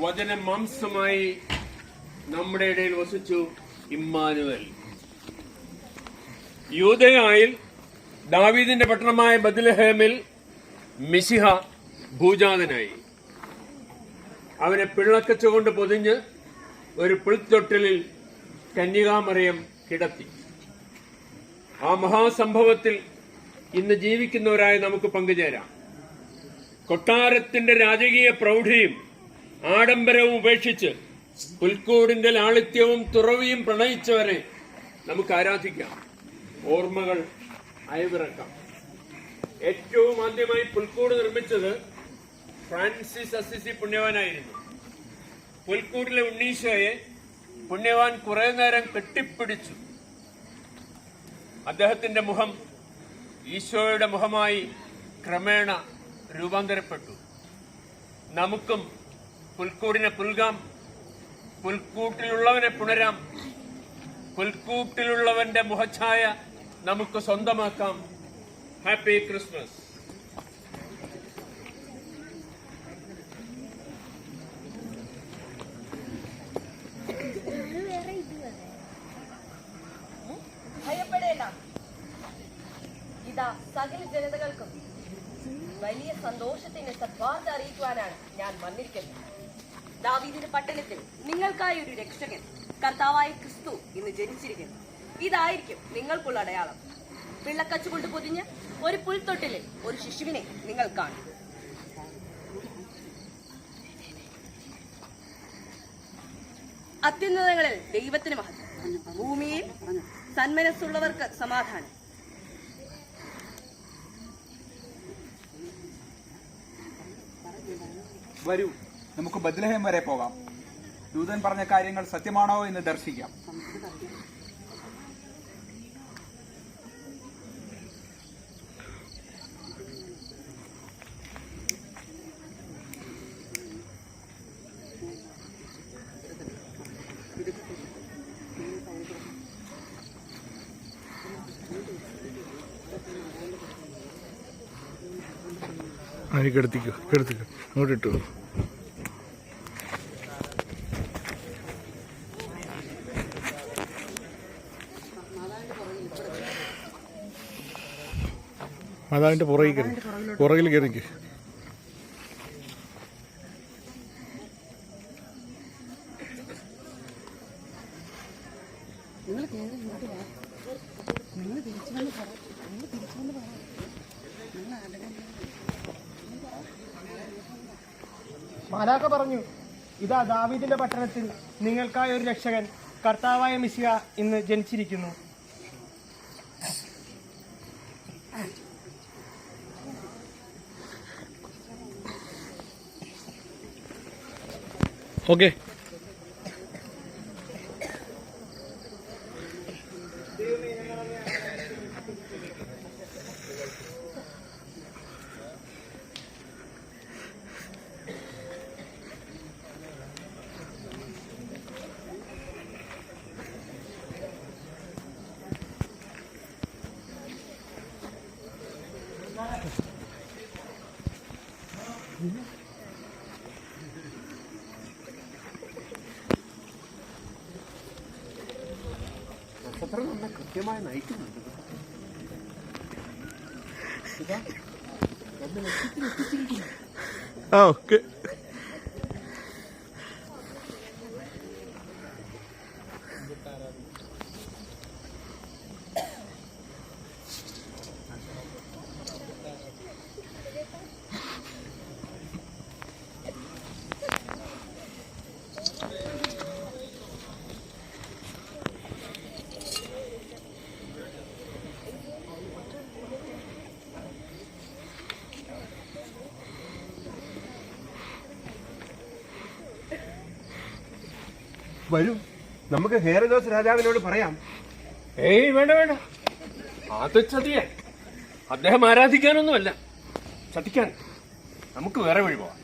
വചന മാംസമായി നമ്മുടെ ഇടയിൽ വസിച്ചു ഇമ്മാനുവൽ. യൂദയായിൽ ദാവീദിന്റെ പട്ടണമായ ബത്ലഹേമിൽ മിശിഹ ഭൂജാതനായി. അവനെ പിള്ളക്കച്ച കൊണ്ട് പൊതിഞ്ഞ് ഒരു പുൽത്തൊട്ടിലിൽ കന്യകാമറിയം കിടത്തി. ആ മഹാസംഭവത്തിൽ ഇന്ന് ജീവിക്കുന്നവരായി നമുക്ക് പങ്കുചേരാം. കൊട്ടാരത്തിന്റെ രാജകീയ പ്രൗഢിയും ആഡംബരവും ഉപേക്ഷിച്ച് പുൽക്കൂടിന്റെ ലാളിത്യവും തുറവിയും പ്രണയിച്ചവരെ നമുക്ക് ആരാധിക്കാം, ഓർമ്മകൾ അയവിറക്കാം. ഏറ്റവും ആദ്യമായി പുൽക്കൂട് നിർമ്മിച്ചത് ഫ്രാൻസിസ് അസിസി പുണ്യവാനായിരുന്നു. പുൽക്കൂടിലെ ഉണ്ണീശോയെ പുണ്യവാൻ കുറെ നേരം കെട്ടിപ്പിടിച്ചു. അദ്ദേഹത്തിന്റെ മുഖം ഈശോയുടെ മുഖമായി ക്രമേണ രൂപാന്തരപ്പെട്ടു. നമുക്കും പുൽക്കൂടിനെ പുൽകാം, പുൽക്കൂട്ടിലുള്ളവനെ പുണരാം, പുൽക്കൂട്ടിലുള്ളവന്റെ മുഖഛായ നമുക്ക് സ്വന്തമാക്കാം. Happy Christmas. ഭയപ്പെടേണ്ട, ഇതാ സകല ജനതകൾക്കും വലിയ സന്തോഷത്തിന്റെ സദ്വാർത്ത അറിയിക്കുവാനാണ് ഞാൻ വന്നിരിക്കുന്നത്. ദാവീദിന്റെ പട്ടണത്തിൽ നിങ്ങൾക്കായി ഒരു രക്ഷകൻ, കർത്താവായ ക്രിസ്തു ഇന്ന് ജനിച്ചിരിക്കുന്നു. ഇതായിരിക്കും നിങ്ങൾക്കുള്ള അടയാളം. പിള്ളക്കച്ചു കൊണ്ട് പൊതിഞ്ഞ് ഒരു പുൽത്തൊട്ടിലിൽ ഒരു ശിശുവിനെ നിങ്ങൾ കാണും. അത്യുന്നതങ്ങളിൽ ദൈവത്തിന് മഹത്വം, ഭൂമിയിൽ സന്മനസ്സുള്ളവർക്ക് സമാധാനം. വരൂ, നമുക്ക് ബത്ലഹേം വരെ പോകാം. ദൂതൻ പറഞ്ഞ കാര്യങ്ങൾ സത്യമാണോ എന്ന് ദർശിക്കാം. കിടത്തിക്കോ, അങ്ങോട്ട് ഇട്ടു. മാതാവിന്റെ പുറകിൽ കയറിക്ക്. മാലാഖ പറഞ്ഞു, ഇതാ ദാവീദിന്റെ പട്ടണത്തിൽ നിങ്ങൾക്കായി ഒരു രക്ഷകൻ, കർത്താവായ മിശിഹ ഇന്ന് ജനിച്ചിരിക്കുന്നു. ഓക്കെ, നക്ഷത്രം നമ്മെ കൃത്യമായി നയിക്കുന്നുണ്ട്. ഓക്കെ. വരൂ, നമുക്ക് ഹേറോദോസ് രാജാവിനോട് പറയാം. ഏയ് വേണ്ട, അത് ചതിയാൻ. അദ്ദേഹം ആരാധിക്കാനൊന്നുമല്ല, ചതിക്കാൻ. നമുക്ക് വേറെ വഴി പോവാം.